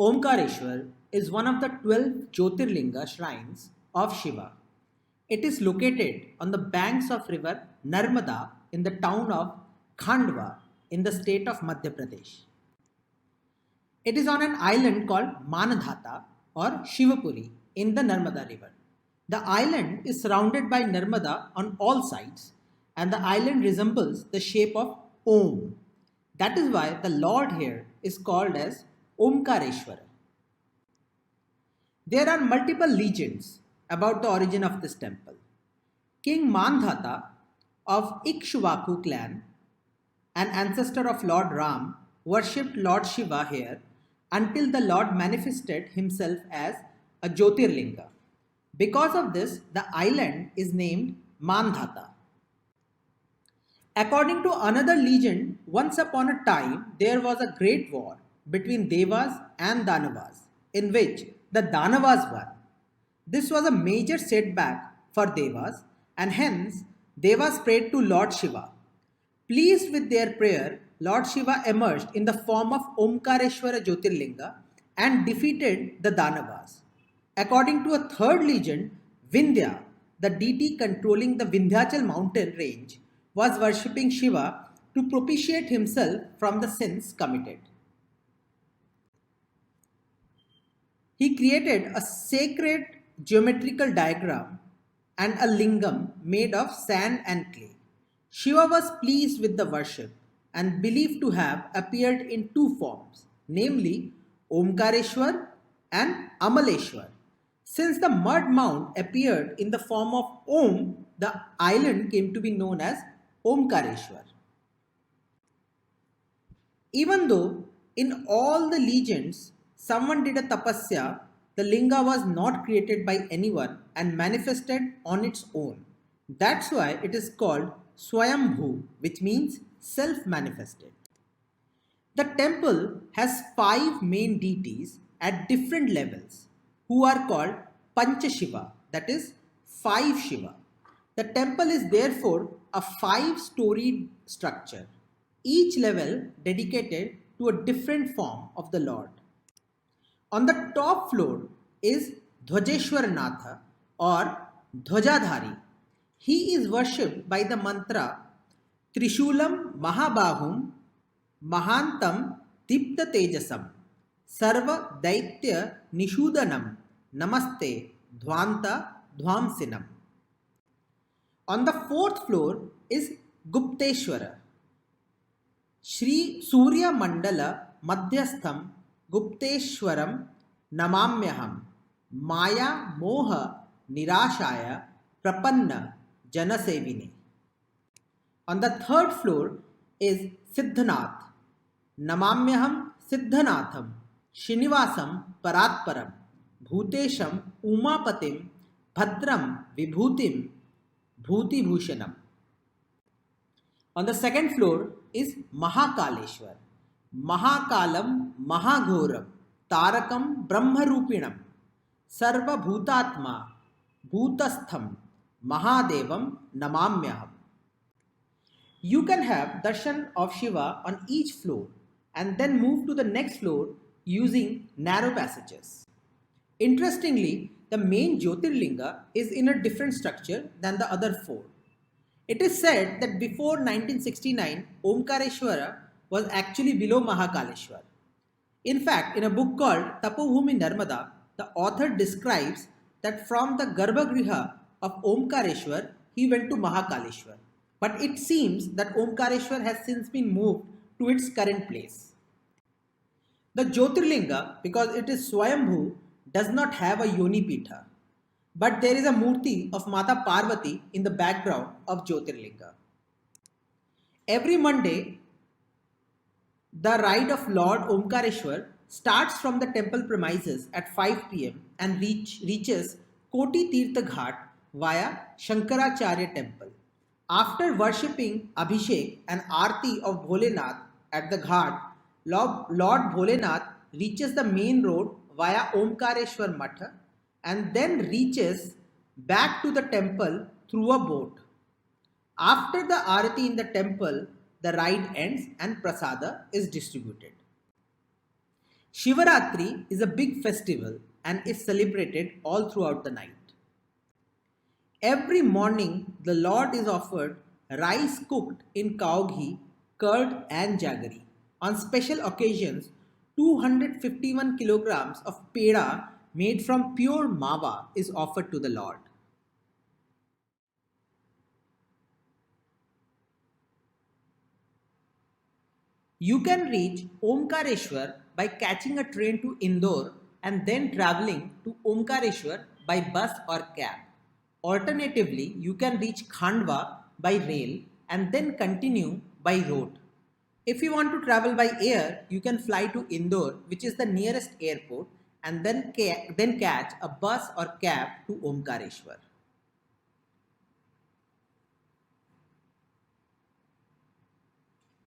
Omkareshwar is one of the 12 Jyotirlinga shrines of Shiva. It is located on the banks of river Narmada in the town of Khandwa in the state of Madhya Pradesh. It is on an island called Manadhata or Shivapuri in the Narmada river. The island is surrounded by Narmada on all sides and the island resembles the shape of Om. That is why the Lord here is called as Omkareshwara. There are multiple legends about the origin of this temple. King Mandhata of Ikshvaku clan, an ancestor of Lord Ram, worshipped Lord Shiva here until the Lord manifested himself as a Jyotirlinga. Because of this, the island is named Mandhata. According to another legend, once upon a time there was a great war between Devas and Danavas, in which the Danavas won. This was a major setback for Devas, and hence Devas prayed to Lord Shiva. Pleased with their prayer, Lord Shiva emerged in the form of Omkareshwara Jyotirlinga and defeated the Danavas. According to a third legend, Vindhya, the deity controlling the Vindhyachal mountain range, was worshipping Shiva to propitiate himself from the sins committed. He created a sacred geometrical diagram and a lingam made of sand and clay. Shiva was pleased with the worship and believed to have appeared in two forms, namely Omkareshwar and Amaleshwar. Since the mud mount appeared in the form of Om, the island came to be known as Omkareshwar. Even though in all the legends someone did a tapasya, the linga was not created by anyone and manifested on its own. That's why it is called Swayambhu, which means self-manifested. The temple has 5 main deities at different levels who are called Pancha Shiva, that is 5 Shiva. The temple is therefore a 5-storied structure, each level dedicated to a different form of the Lord. On the top floor is Dhwajeshwaranatha or Dhwajadhari. He is worshipped by the mantra Trishulam Mahabahum Mahantam Dipta Tejasam Sarva Daitya Nishudanam Namaste Dhwanta Dhwamsinam. On the 4th floor is Gupteshwara. Shri Surya Mandala Madhyastham Gupteshwaram Namamyaham Maya Moha Nirashaya Prapanna Janasevine. On the 3rd floor is Siddhanath. Namamyaham Siddhanatham Srinivasam Paratparam Bhutesham Umapatim Bhadram Vibhutim Bhuti Bhushanam. On the 2nd floor is Mahakaleshwar. Mahakalam Mahaghoram Tarakam Brahmarupinam Sarva Bhutatma Bhutastham Mahadevam Namamyaham. You can have darshan of Shiva on each floor and then move to the next floor using narrow passages. Interestingly, the main Jyotirlinga is in a different structure than the other 4. It is said that before 1969, Omkareshwara was actually below Mahakaleshwar. In fact, in a book called Tapobhumi Narmada, the author describes that from the Garbhagriha of Omkareshwar, he went to Mahakaleshwar. But it seems that Omkareshwar has since been moved to its current place. The Jyotirlinga, because it is Swayambhu, does not have a Yoni Pitha. But there is a Murti of Mata Parvati in the background of Jyotirlinga. Every Monday, the ride of Lord Omkareshwar starts from the temple premises at 5 p.m. and reaches Koti Tirtha Ghat via Shankaracharya temple. After worshipping Abhishek and Aarti of Bholenath at the Ghat, Lord Bholenath reaches the main road via Omkareshwar Matha and then reaches back to the temple through a boat. After the Aarati in the temple, the ride ends and prasada is distributed. Shivaratri is a big festival and is celebrated all throughout the night. Every morning, the Lord is offered rice cooked in cow ghee, curd, and jaggery. On special occasions, 251 kilograms of peda made from pure mawa is offered to the Lord. You can reach Omkareshwar by catching a train to Indore and then traveling to Omkareshwar by bus or cab. Alternatively, you can reach Khandwa by rail and then continue by road. If you want to travel by air, you can fly to Indore, which is the nearest airport, and then catch a bus or cab to Omkareshwar.